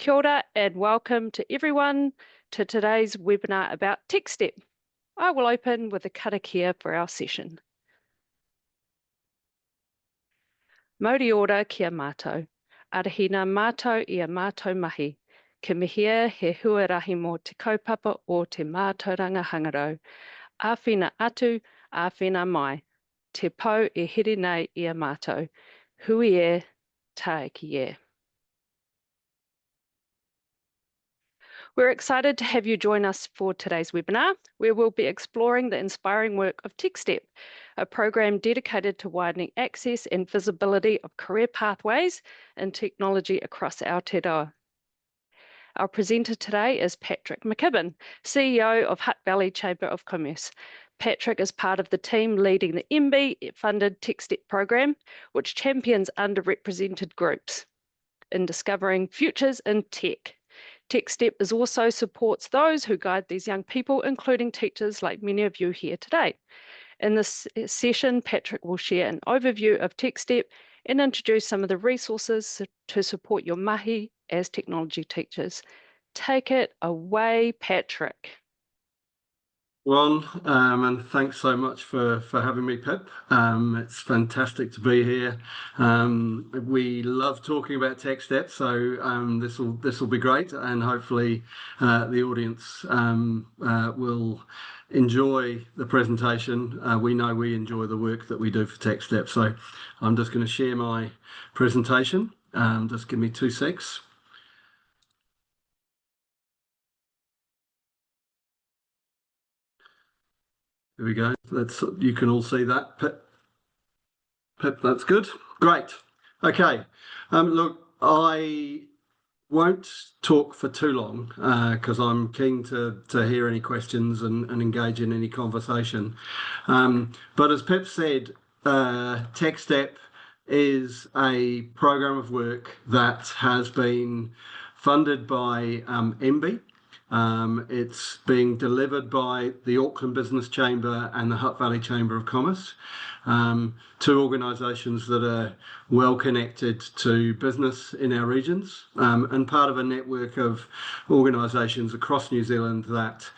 Kia ora and welcome to everyone to today's webinar about TechStep. I will open with a karakia for our session. Mauri ora kia mātou. Arahina mātou ia mātou mahi. Ke mihia he huarahi mō te kaupapa o te mātauranga hangarau. Āwhina atu, āwhina mai. Te pau e here nei ia mātou. Hui e, taiki e. We're excited to have you join us for today's webinar, where we'll be exploring the inspiring work of TechStep, a program dedicated to widening access and visibility of career pathways in technology across Aotearoa. Our presenter today is Patrick McKibbin, CEO of Hutt Valley Chamber of Commerce. Patrick is part of the team leading the MBIE-funded TechStep program, which champions underrepresented groups in discovering futures in tech. TechStep also supports those who guide these young people, including teachers like many of you here today. In this session, Patrick will share an overview of TechStep and introduce some of the resources to support your mahi as technology teachers. Take it away, Patrick. Ron, and thanks so much for having me, Pip. It's fantastic to be here. We love talking about TechStep, so this will be great, and hopefully the audience will enjoy the presentation. We know we enjoy the work that we do for TechStep, so I'm just going to share my presentation. Just give me 2 secs. There we go. You can all see that. Pip, that's good. Great. Okay. Look, I won't talk for too long because I'm keen to hear any questions and engage in any conversation. But as Pip said, TechStep is a program of work that has been funded by MBIE. It's being delivered by the Auckland Business Chamber and the Hutt Valley Chamber of Commerce, two organisations that are well connected to business in our regions, and part of a network of organisations across New Zealand that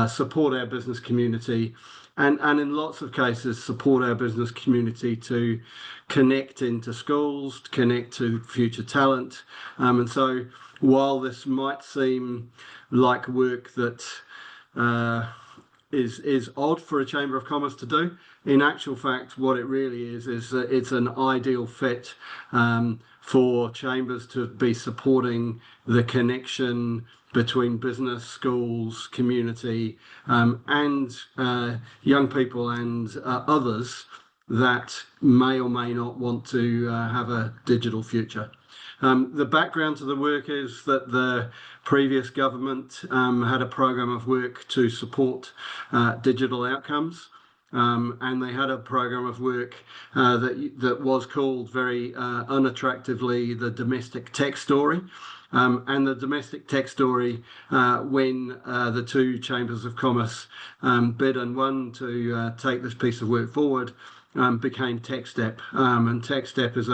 support our business community and in lots of cases support our business community to connect into schools, to connect to future talent. And so while this might seem like work that is odd for a Chamber of Commerce to do, in actual fact, what it really is that it's an ideal fit for chambers to be supporting the connection between business, schools, community, and young people and others that may or may not want to have a digital future. The background to the work is that the previous government had a program of work to support digital outcomes, and they had a program of work that was called very unattractively the domestic tech story. And the domestic tech story, when the two chambers of commerce bid and won to take this piece of work forward, became TechStep. And TechStep is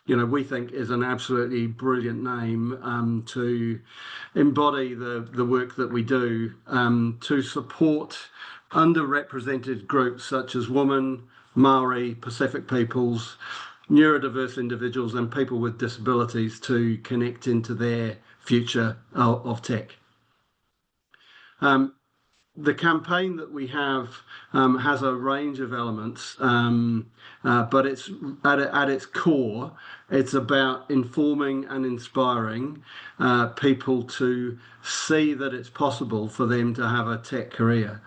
we think is an absolutely brilliant name to embody the work that we do to support underrepresented groups such as women, Māori, Pacific peoples, neurodiverse individuals and people with disabilities to connect into their future of tech. The campaign that we have has a range of elements, but it's at its core, it's about informing and inspiring people to see that it's possible for them to have a tech career.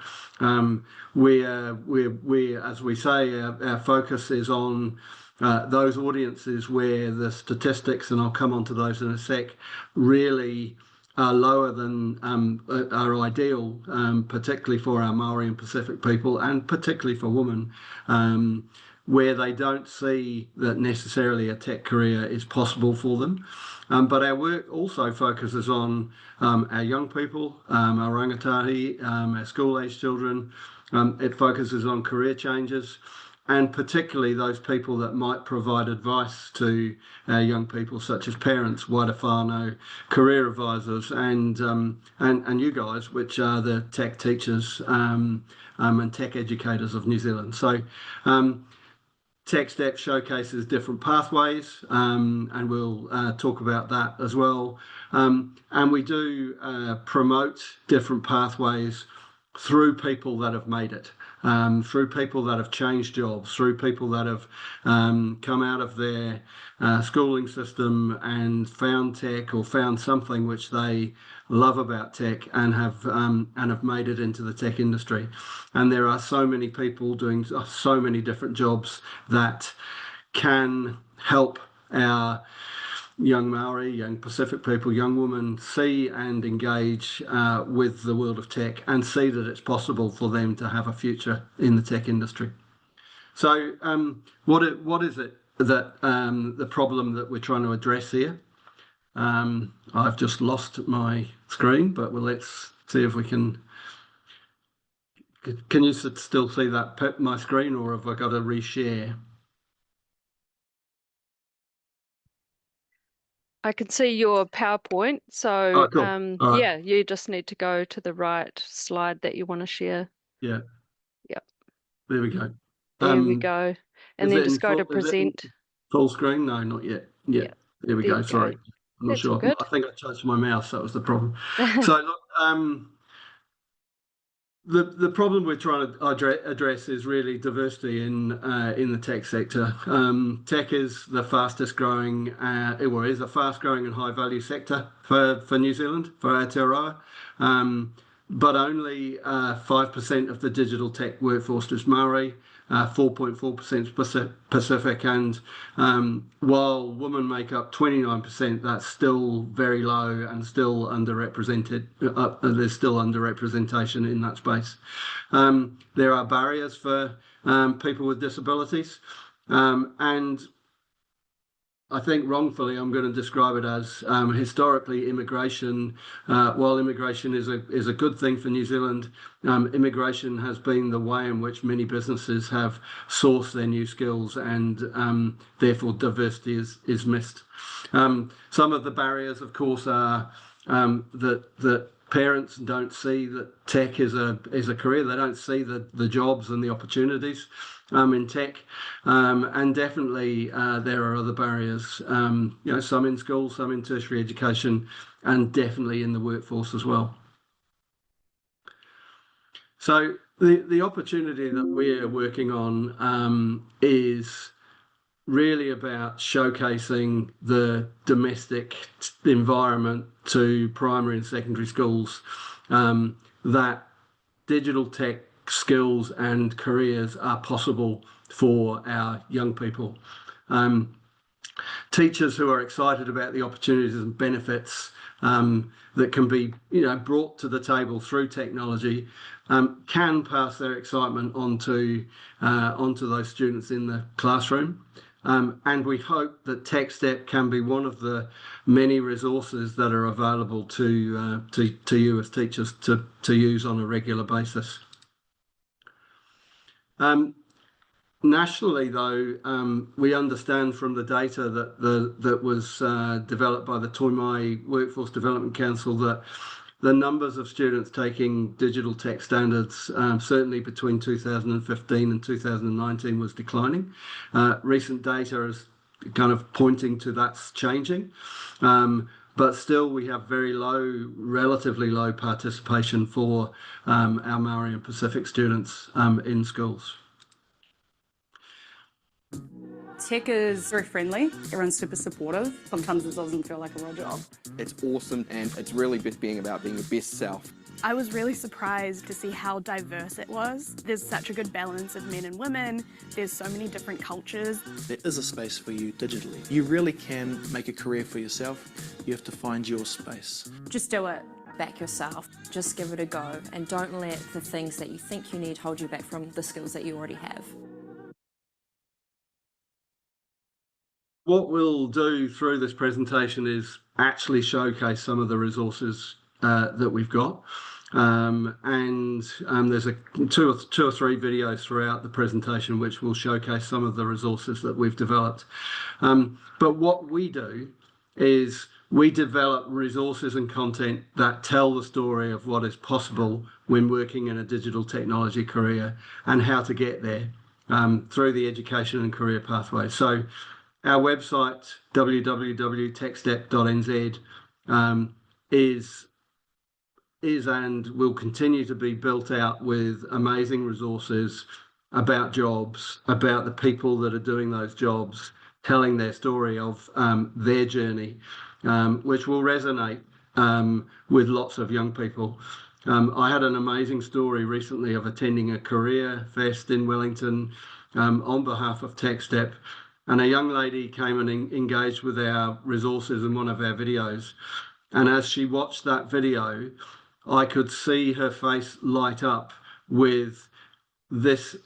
We, as we say, our focus is on those audiences where the statistics, and I'll come on to those in a sec, really are lower than our ideal, particularly for our Māori and Pacific people, and particularly for women, where they don't see that necessarily a tech career is possible for them. But our work also focuses on our young people, our rangatahi, our school-age children. It focuses on career changes. and particularly those people that might provide advice to our young people, such as parents, wider whānau, career advisors, and you guys, which are the tech teachers and tech educators of New Zealand. So TechStep showcases different pathways, and we'll talk about that as well. And we do promote different pathways through people that have made it, through people that have changed jobs, through people that have come out of their schooling system and found tech or found something which they love about tech and have made it into the tech industry. And there are so many people doing so many different jobs that can help our young Maori, young Pacific people, young women see and engage with the world of tech and see that it's possible for them to have a future in the tech industry. So what is it that the problem that we're trying to address here? I've just lost my screen, but let's see if we can. Can you still see that my screen, or have I got to reshare? I can see your PowerPoint. So cool. yeah, you just need to go to the right slide that you want to share. Yeah. Yep. There we go. There we go. And then just go to present. Full screen? No, not yet. Yeah. There we go. Sorry. I'm not sure. I think I touched my mouse. That was the problem. So look, the problem we're trying to address is really diversity in the tech sector. Tech is the fastest growing, is a fast growing and high value sector for New Zealand, for Aotearoa. But only 5% of the digital tech workforce is Māori, 4.4% Pacific, and while women make up 29%, that's still very low and still underrepresented. There's still underrepresentation in that space. There are barriers for people with disabilities, and I think wrongfully I'm going to describe it as historically immigration. While immigration is a good thing for New Zealand, immigration has been the way in which many businesses have sourced their new skills, and therefore diversity is missed. Some of the barriers, of course, are that parents don't see that tech is a career. They don't see the jobs and the opportunities in tech, and definitely there are other barriers. Some in school, some in tertiary education, and definitely in the workforce as well. So the opportunity that we're working on is really about showcasing the domestic environment to primary and secondary schools, that digital tech skills and careers are possible for our young people. Teachers who are excited about the opportunities and benefits that can be brought to the table through technology can pass their excitement onto those students in the classroom. And we hope that TechStep can be one of the many resources that are available to you as teachers to use on a regular basis. Nationally, though, we understand from the data that was developed by the Toimai Workforce Development Council that the numbers of students taking digital tech standards, certainly between 2015 and 2019, was declining. Recent data is kind of pointing to that's changing. But still, we have relatively low participation for our Māori and Pacific students in schools. Tech is very friendly. Everyone's super supportive. Sometimes it doesn't feel like a real job. It's awesome, and it's really being about being your best self. I was really surprised to see how diverse it was. There's such a good balance of men and women. There's so many different cultures. There is a space for you digitally. You really can make a career for yourself. You have to find your space. Just do it. Back yourself. Just give it a go, and don't let the things that you think you need hold you back from the skills that you already have. What we'll do through this presentation is actually showcase some of the resources that we've got. There's two or three videos throughout the presentation which will showcase some of the resources that we've developed. But what we do is we develop resources and content that tell the story of what is possible when working in a digital technology career and how to get there through the education and career pathway. So our website, www.techstep.nz, is and will continue to be built out with amazing resources about jobs, about the people that are doing those jobs, telling their story of their journey, which will resonate with lots of young people. I had an amazing story recently of attending a career fest in Wellington on behalf of TechStep, and a young lady came and engaged with our resources in one of our videos. And as she watched that video, I could see her face light up with this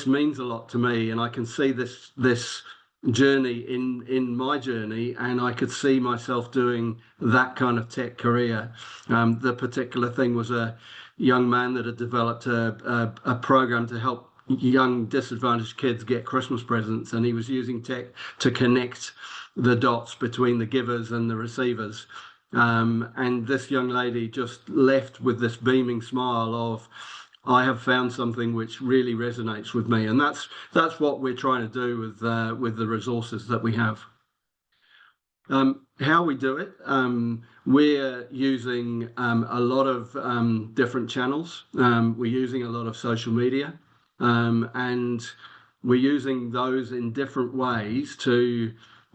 means a lot to me, and I can see this journey in my journey, and I could see myself doing that kind of tech career. The particular thing was a young man that had developed a program to help young disadvantaged kids get Christmas presents, and he was using tech to connect the dots between the givers and the receivers. And this young lady just left with this beaming smile of, I have found something which really resonates with me. And that's what we're trying to do with the resources that we have. How we do it, we're using a lot of different channels. We're using a lot of social media, and we're using those in different ways to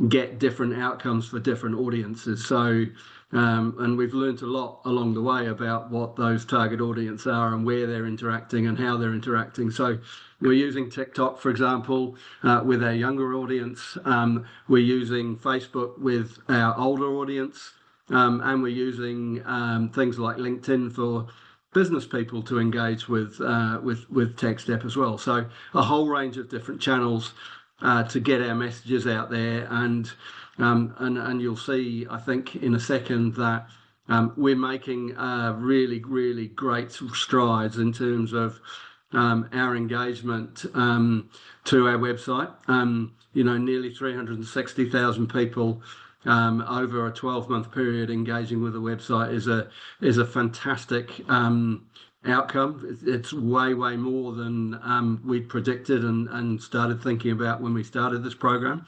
get different outcomes for different audiences. So, and we've learned a lot along the way about what those target audience are and where they're interacting and how they're interacting. So we're using TikTok, for example, with our younger audience. We're using Facebook with our older audience. And we're using things like LinkedIn for business people to engage with TechStep as well. So a whole range of different channels to get our messages out there, and you'll see, I think, in a second that we're making really great strides in terms of our engagement to our website. Nearly 360,000 people over a 12-month period engaging with the website is a fantastic outcome. It's way more than we'd predicted and started thinking about when we started this program.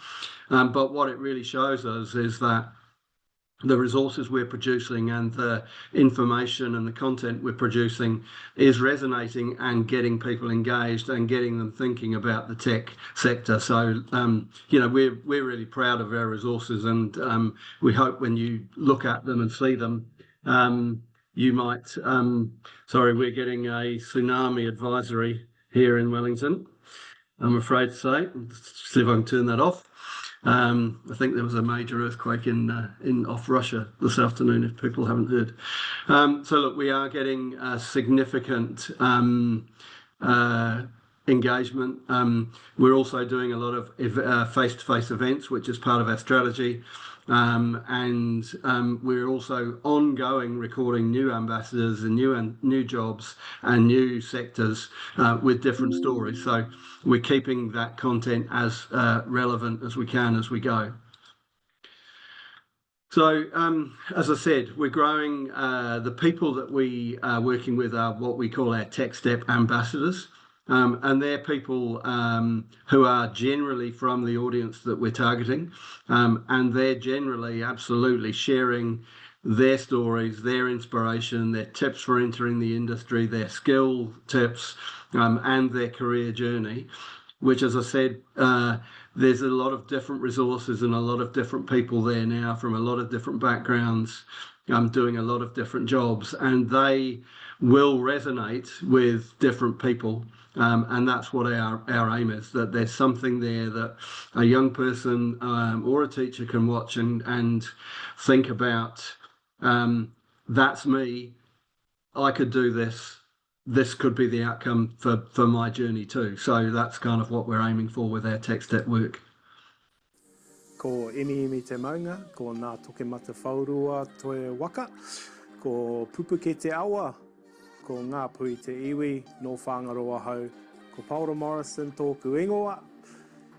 But what it really shows us is that the resources we're producing and the information and the content we're producing is resonating and getting people engaged and getting them thinking about the tech sector. So, we're really proud of our resources, and we hope when you look at them and see them, you might, we're getting a tsunami advisory here in Wellington, I'm afraid to say. Let's see if I can turn that off. I think there was a major earthquake in off Russia this afternoon, if people haven't heard. So look, we are getting significant engagement. We're also doing a lot of face-to-face events, which is part of our strategy. And we're also ongoing recording new ambassadors and new jobs and new sectors with different stories. So we're keeping that content as relevant as we can as we go. So, as I said, we're growing. The people that we are working with are what we call our TechStep ambassadors. And they're people who are generally from the audience that we're targeting. And they're generally absolutely sharing their stories, their inspiration, their tips for entering the industry, their skill tips, and their career journey, which, as I said, there's a lot of different resources and a lot of different people there now from a lot of different backgrounds, doing a lot of different jobs, and they will resonate with different people. And that's what our aim is, that there's something there that a young person or a teacher can watch and think about, that's me, I could do this, this could be the outcome for my journey too. So that's kind of what we're aiming for with our TechStep work. Ko imi te maunga, ko ngā toke mata whaurua toe waka, ko pupu ke te awa, Ko ngā pui te iwi, no whangaroa hau. Ko Paula Morrison tōku ingoa.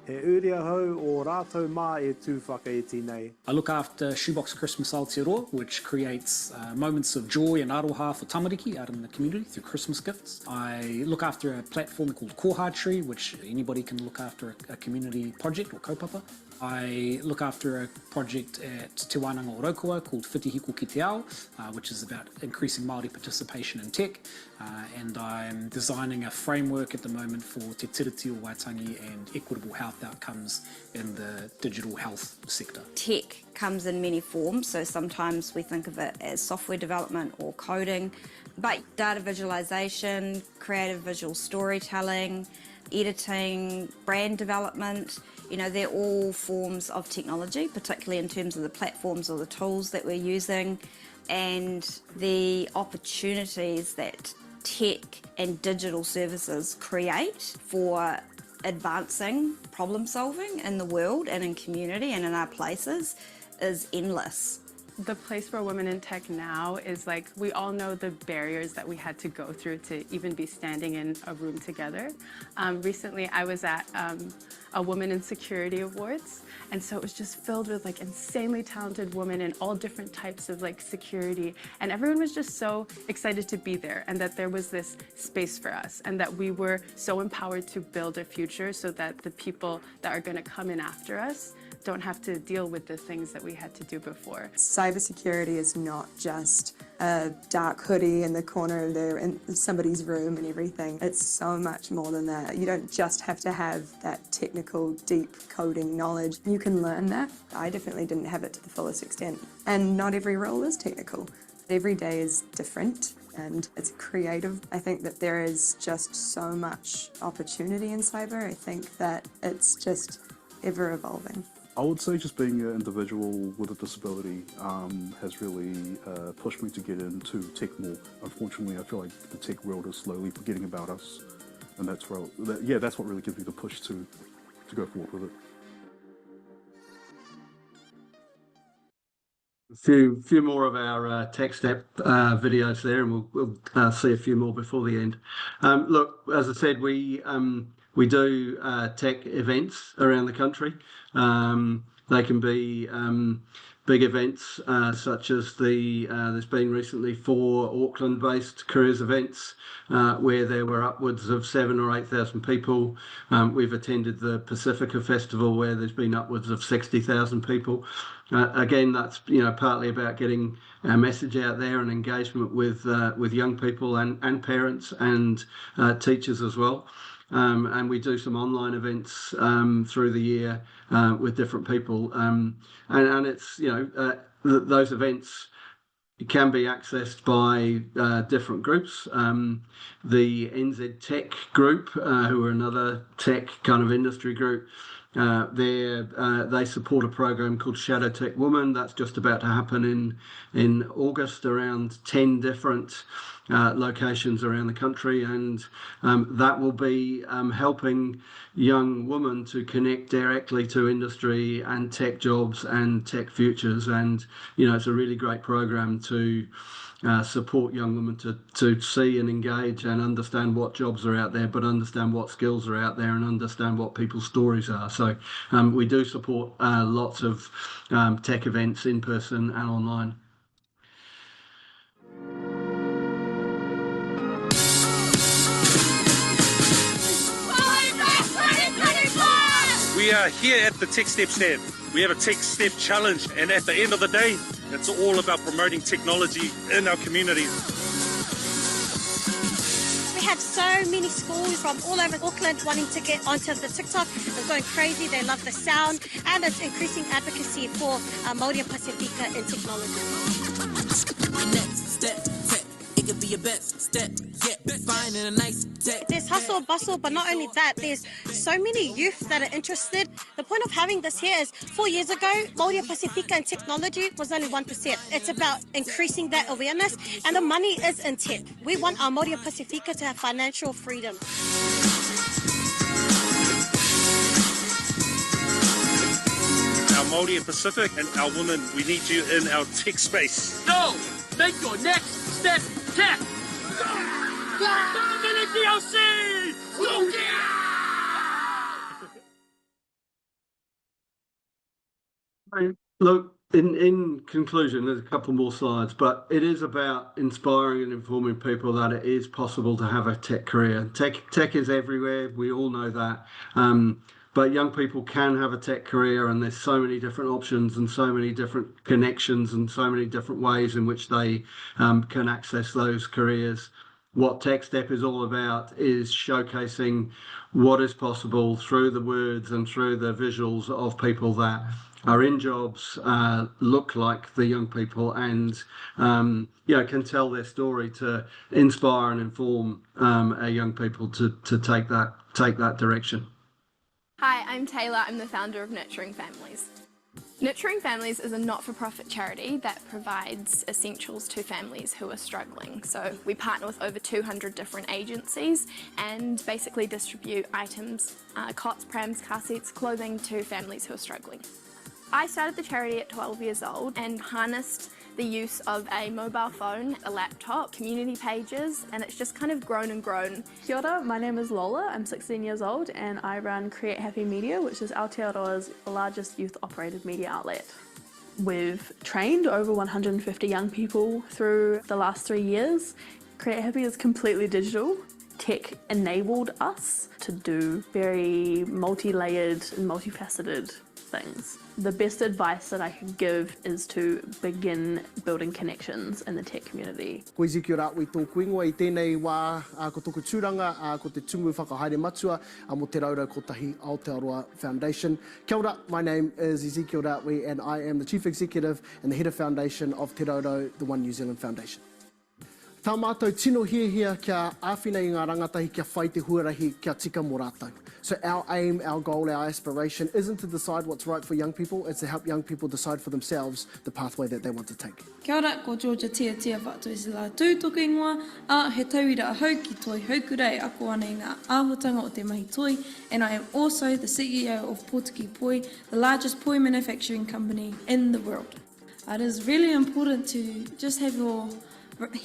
He uria hau o rātou mā e tū whakaiti nei. I look after Shoebox Christmas Aotearoa, which creates moments of joy and aroha for tamariki out in the community through Christmas gifts. I look after a platform called Koha Tree, which anybody can look after a community project or kaupapa. I look after a project at Te Wānanga o Raukua called Whitihiko Ki Te Ao, which is about increasing Māori participation in tech, and I'm designing a framework at the moment for te tiriti o Waitangi and equitable health outcomes in the digital health sector. Tech comes in many forms, so sometimes we think of it as software development or coding, but data visualization, creative visual storytelling, editing, brand development, you know, they're all forms of technology, particularly in terms of the platforms or the tools that we're using, and the opportunities that tech and digital services create for advancing problem solving in the world and in community and in our places is endless. The place for women in tech now is like, we all know the barriers that we had to go through to even be standing in a room together. Recently, I was at a Women in Security Awards, and so it was just filled with like insanely talented women in all different types of like security, and everyone was just so excited to be there, and that there was this space for us, and that we were so empowered to build a future so that the people that are going to come in after us don't have to deal with the things that we had to do before. Cybersecurity is not just a dark hoodie in the corner there in somebody's room and everything. It's so much more than that. You don't just have to have that technical, deep coding knowledge. You can learn that. I definitely didn't have it to the fullest extent. And not every role is technical. Every day is different and it's creative. I think that there is just so much opportunity in cyber. I think that it's just ever evolving. I would say just being an individual with a disability has really pushed me to get into tech more. Unfortunately, I feel like the tech world is slowly forgetting about us, and that's what really gives me the push to go forward with it. A few more of our TechStep videos there, and we'll see a few more before the end. Look, as I said, we do tech events around the country. They can be big events such as there's been recently 4 Auckland-based careers events where there were upwards of 7,000 or 8,000 people. We've attended the Pacifica Festival where there's been upwards of 60,000 people. Again, that's partly about getting our message out there and engagement with young people and parents and teachers as well. And we do some online events through the year with different people, and it's those events can be accessed by different groups. The NZ Tech group, who are another tech kind of industry group, they support a program called Shadow Tech Woman. That's just about to happen in August around 10 different locations around the country, and that will be helping young women to connect directly to industry and tech jobs and tech futures. And it's a really great program to support young women to see and engage and understand what jobs are out there, but understand what skills are out there and understand what people's stories are. So we do support lots of tech events in person and online. We are here at the TechStep stand. We have a TechStep challenge, and at the end of the day, it's all about promoting technology in our communities. We have so many schools from all over Auckland wanting to get onto the TikTok. They're going crazy, they love the sound, and it's increasing advocacy for Māori and Pasifika in technology. It could be your best step, finding a nice tech. There's hustle, bustle, but not only that, there's so many youth that are interested. The point of having this here is 4 years ago, Māori and Pasifika in technology was only 1%. It's about increasing that awareness, and the money is in tech. We want our Māori and Pasifika to have financial freedom. Our Māori and Pacific and our women, we need you in our tech space. So, make your next step tech! Look, in conclusion, there's a couple more slides, but it is about inspiring and informing people that it is possible to have a tech career. Tech is everywhere. We all know that. But young people can have a tech career, and there's so many different options and so many different connections and so many different ways in which they can access those careers. What TechStep is all about is showcasing what is possible through the words and through the visuals of people that are in jobs, look like the young people, and can tell their story to inspire and inform our young people to take that direction. Hi, I'm Taylor. I'm the founder of Nurturing Families. Nurturing Families is a not-for-profit charity that provides essentials to families who are struggling. So we partner with over 200 different agencies and basically distribute items, cots, prams, car seats, clothing to families who are struggling. I started the charity at 12 years old and harnessed the use of a mobile phone, a laptop, community pages, and it's just kind of grown and grown. Kia ora, my name is Lola, I'm 16 years old and I run Create Happy Media, which is Aotearoa's largest youth-operated media outlet. We've trained over 150 young people through the last 3 years. Create Happy is completely digital. Tech enabled us to do very multi-layered and multifaceted things. The best advice that I could give is to begin building connections in the tech community. Ko isi kia ora ui tōku ingoa I tēnei wā ko tōku tūranga, ko te tumu whakahaere matua mo te raurau kotahi Aotearoa Foundation. Kia ora, my name is Ezekiel Ratwe and I am the Chief Executive and the Head of Foundation of Te Raurau, the One New Zealand Foundation. Tā mātou tino hia kia āwhina I ngā rangatahi kia whai te huarahi kia tika mō rātou. So our aim, our goal, our aspiration isn't to decide what's right for young people, it's to help young people decide for themselves the pathway that they want to take. Kia ora, ko Georgia tia whātua I se la tūtoku ingoa, he tauira ahau ki toi haukurei ako ana I ngā āhutanga o te mahi toi, and I am also the CEO of Pōtiki Poi, the largest poi manufacturing company in the world. It is really important to just have your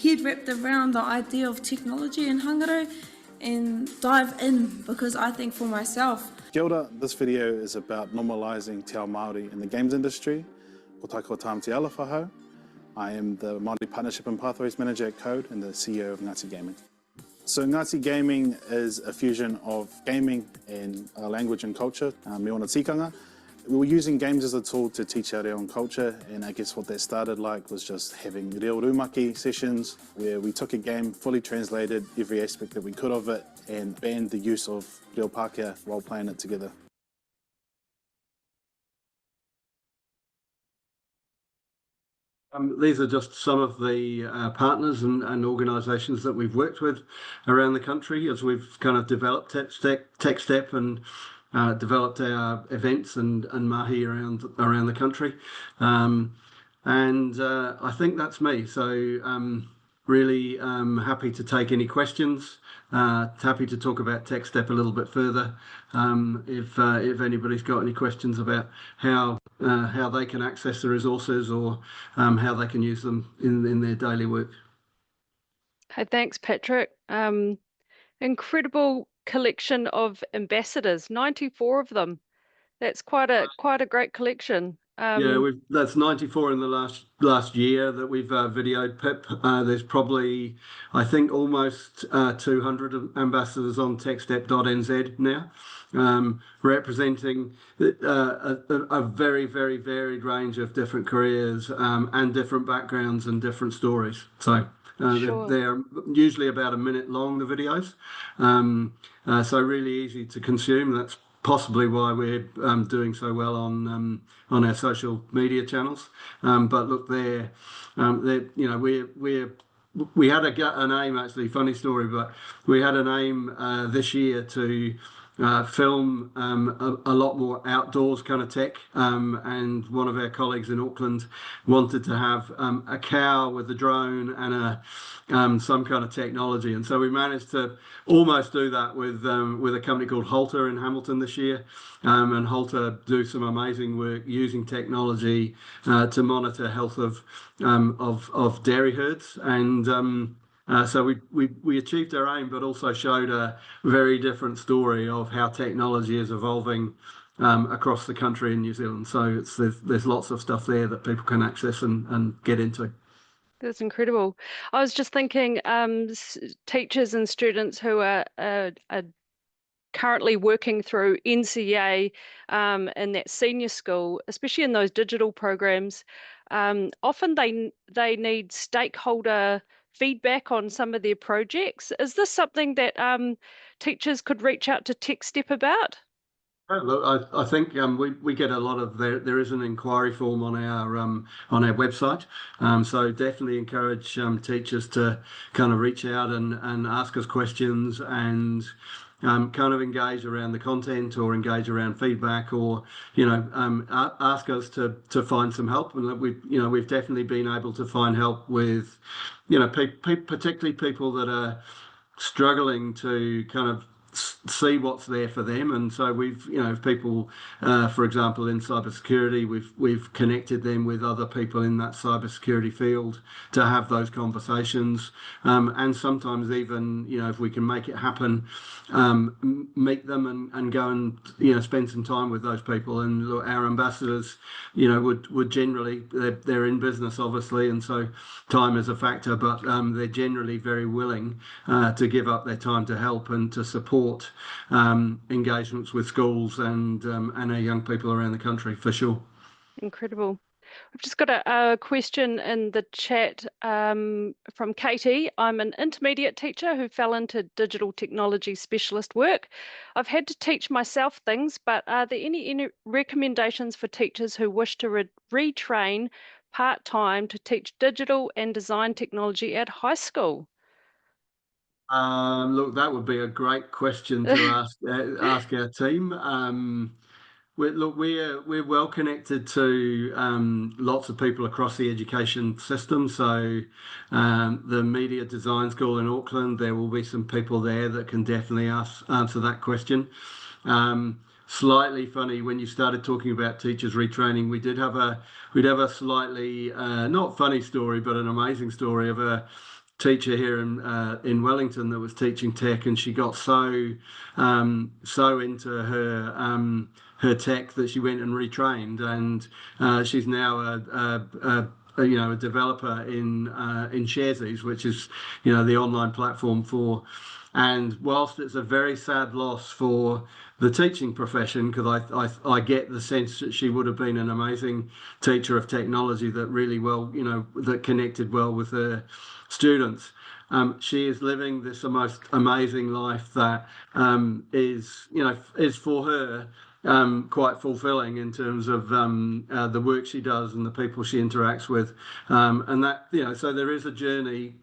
head wrapped around the idea of technology and hangaro and dive in, because I think for myself. Kia ora, this video is about normalising te ao Māori in the games industry. Ko takoa tāma te ala whahau. I am the Māori Partnership and Pathways Manager at Code and the CEO of Ngāti Gaming. So Ngāti Gaming is a fusion of gaming and language and culture, me ona tikanga. We were using games as a tool to teach our own culture, and I guess what that started like was just having reo rumaki sessions where we took a game, fully translated every aspect that we could of it, and banned the use of reo Pākehā while playing it together. These are just some of the partners and organisations that we've worked with around the country as we've kind of developed TechStep and developed our events and mahi around the country, and I think that's me. So really happy to take any questions. Happy to talk about TechStep a little bit further. If anybody's got any questions about how they can access the resources or how they can use them in their daily work. Hey, thanks, Patrick. Incredible collection of ambassadors, 94 of them. That's quite a great collection. Yeah, that's 94 in the last year that we've videoed, Pip. There's probably, I think, almost 200 ambassadors on techstep.nz now, representing a very, very varied range of different careers and different backgrounds and different stories. So sure. They're usually about a minute long, the videos, so really easy to consume. That's possibly why we're doing so well on our social media channels. But look, we had an aim, actually, funny story, but we had an aim this year to film a lot more outdoors kind of tech, and one of our colleagues in Auckland wanted to have a cow with a drone and some kind of technology, and so we managed to almost do that with a company called Hutt in Hamilton this year, and Hutt do some amazing work using technology to monitor health of dairy herds, and So we achieved our aim, but also showed a very different story of how technology is evolving across the country in New Zealand. So there's lots of stuff there that people can access and get into. That's incredible. I was just thinking, teachers and students who are currently working through NCA in that senior school, especially in those digital programs, often they need stakeholder feedback on some of their projects. Is this something that teachers could reach out to TechStep about? Look, I think we get a lot of there is an inquiry form on our website, so definitely encourage teachers to kind of reach out and ask us questions and kind of engage around the content or engage around feedback or ask us to find some help. And we've definitely been able to find help with particularly people that are struggling to kind of see what's there for them. And so we've people for example in cybersecurity, we've connected them with other people in that cybersecurity field to have those conversations, and sometimes even if we can make it happen, meet them and go and spend some time with those people. And look, our ambassadors would generally, they're in business obviously, and so time is a factor, but they're generally very willing to give up their time to help and to support engagements with schools and our young people around the country, for sure. Incredible. I've just got a question in the chat from Katie. I'm an intermediate teacher who fell into digital technology specialist work. I've had to teach myself things, but are there any recommendations for teachers who wish to retrain part-time to teach digital and design technology at high school? Look, that would be a great question to ask our team. We're well connected to lots of people across the education system. So the Media Design School in Auckland, there will be some people there that can definitely answer that question. Slightly funny, when you started talking about teachers retraining, we'd have a slightly not funny story, but an amazing story of a teacher here in Wellington that was teaching tech, and she got so into her tech that she went and retrained, and she's now a developer in Sharesies, which is the online platform for. And whilst it's a very sad loss for the teaching profession, because I get the sense that she would have been an amazing teacher of technology that really well, that connected well with her students. She is living this most amazing life that is for her quite fulfilling in terms of the work she does and the people she interacts with, and that so there is a journey.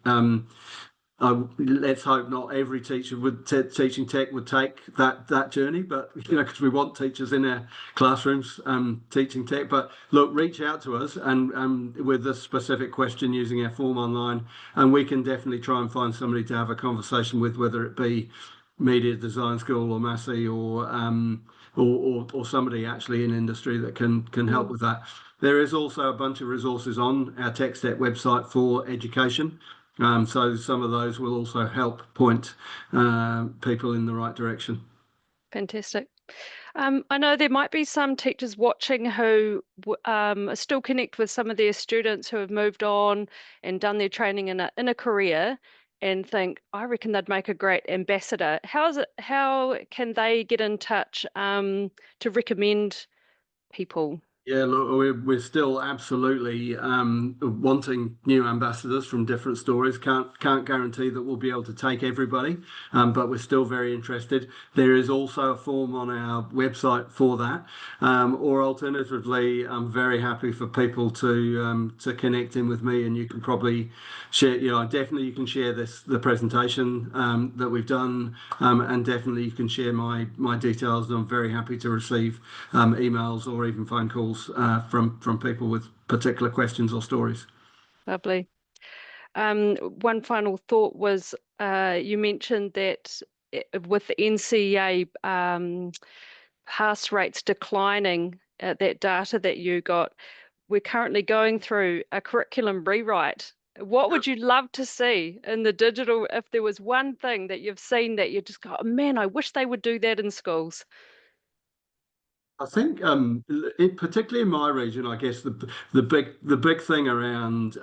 Let's hope not every teacher teaching tech would take that journey, but because we want teachers in our classrooms teaching tech. But look, reach out to us and with a specific question using our form online, and we can definitely try and find somebody to have a conversation with, whether it be Media Design School or Massey or somebody actually in industry that can help with that. There is also a bunch of resources on our TechStep website for education. So some of those will also help point people in the right direction. Fantastic. I know there might be some teachers watching who still connect with some of their students who have moved on and done their training in a career and think, I reckon they'd make a great ambassador. How can they get in touch to recommend people? Yeah, look, we're still absolutely wanting new ambassadors from different stories. Can't guarantee that we'll be able to take everybody, but we're still very interested. There is also a form on our website for that, or alternatively, I'm very happy for people to connect in with me, and you can probably share. Definitely you can share the presentation that we've done, and definitely you can share my details. And I'm very happy to receive emails or even phone calls from people with particular questions or stories. Lovely. One final thought was you mentioned that with the NCA pass rates declining, that data that you got, we're currently going through a curriculum rewrite What would you love to see in the digital, if there was one thing that you've seen that you just go, oh, man, I wish they would do that in schools? I think, particularly in my region, I guess the big thing around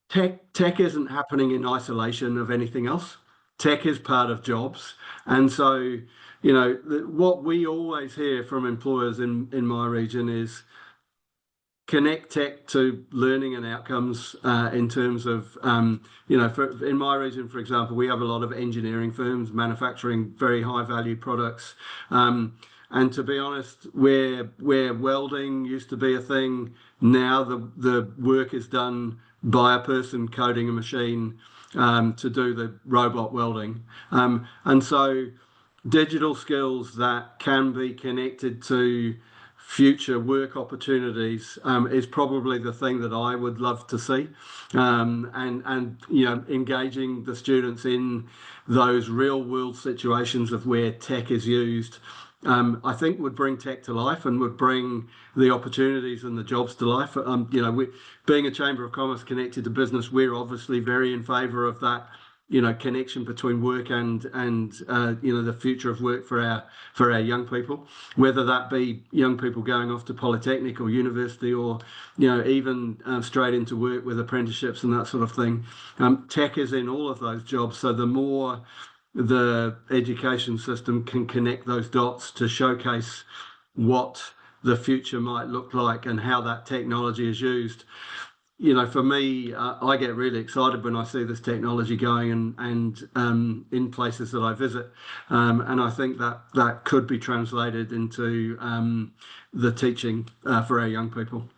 tech isn't happening in isolation of anything else. Tech is part of jobs, and so what we always hear from employers in my region is connect tech to learning and outcomes in terms of, in my region, for example, we have a lot of engineering firms manufacturing very high value products. And to be honest, where welding used to be a thing, now the work is done by a person coding a machine to do the robot welding. And so digital skills that can be connected to future work opportunities is probably the thing that I would love to see, and engaging the students in those real world situations of where tech is used, I think would bring tech to life and would bring the opportunities and the jobs to life. Being a Chamber of Commerce connected to business, we're obviously very in favour of that connection between work and the future of work for our young people, whether that be young people going off to polytechnic or university, or even straight into work with apprenticeships and that sort of thing. Tech is in all of those jobs, so the more the education system can connect those dots to showcase what the future might look like and how that technology is used. For me, I get really excited when I see this technology going and in places that I visit, and I think that could be translated into the teaching for our young people.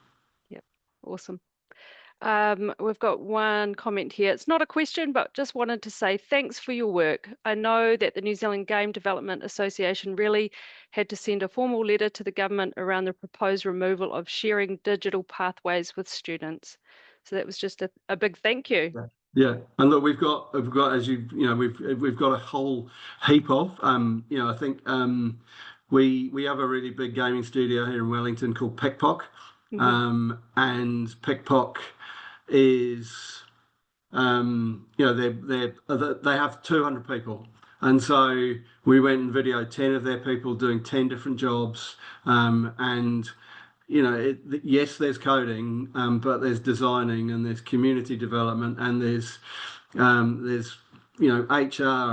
Yep, awesome. We've got one comment here. It's not a question, but just wanted to say thanks for your work. I know that the New Zealand Game Development Association really had to send a formal letter to the government around the proposed removal of sharing digital pathways with students. So that was just a big thank you. Yeah, and look, we've got as we've got a whole heap of I think we have a really big gaming studio here in Wellington called Pickpock, and Pickpock is they have 200 people, and so we went and videoed 10 of their people doing 10 different jobs, and yes, there's coding, but there's designing and there's community development and there's HR,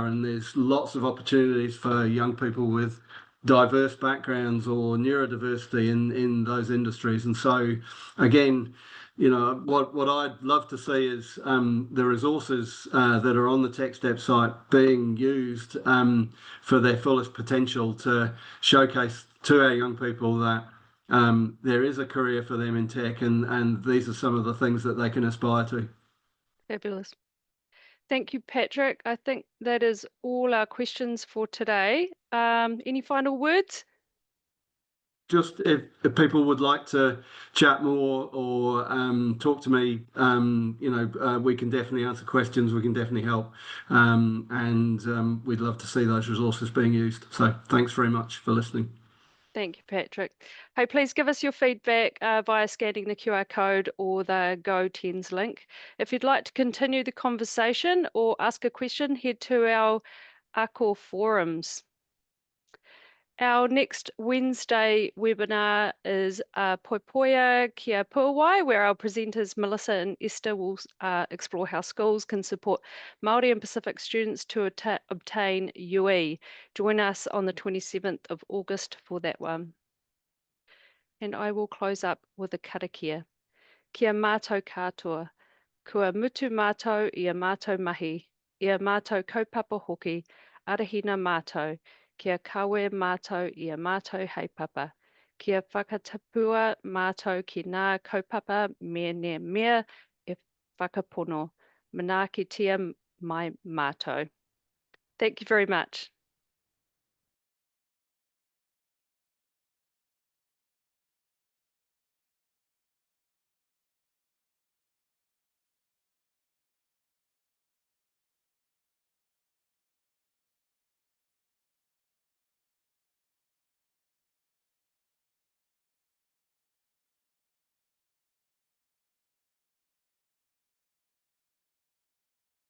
and there's lots of opportunities for young people with diverse backgrounds or neurodiversity in those industries. And so again, what I'd love to see is the resources that are on the TechStep site being used for their fullest potential to showcase to our young people that there is a career for them in tech, and these are some of the things that they can aspire to. Fabulous. Thank you, Patrick. I think that is all our questions for today. Any final words? Just if people would like to chat more or talk to me, we can definitely answer questions. We can definitely help, and we'd love to see those resources being used. So thanks very much for listening. Thank you, Patrick. Hey, please give us your feedback via scanning the QR code or the Go10s link. If you'd like to continue the conversation or ask a question, head to our Ako forums. Our next Wednesday webinar is Poipoia Kia Puawai, where our presenters Melissa and Esther will explore how schools can support Māori and Pacific students to obtain UE. Join us on the 27th of August for that one. And I will close up with a karakia. Kia mātou katoa, kua mutu mātou ia mātou mahi, ia mātou kaupapa hoki, arahina mātou, kia kawe mātou ia mātou heipapa, kia whakatapua mātou ki ngā kaupapa mea e whakapono, manaaki tia mai mātou. Thank you very much.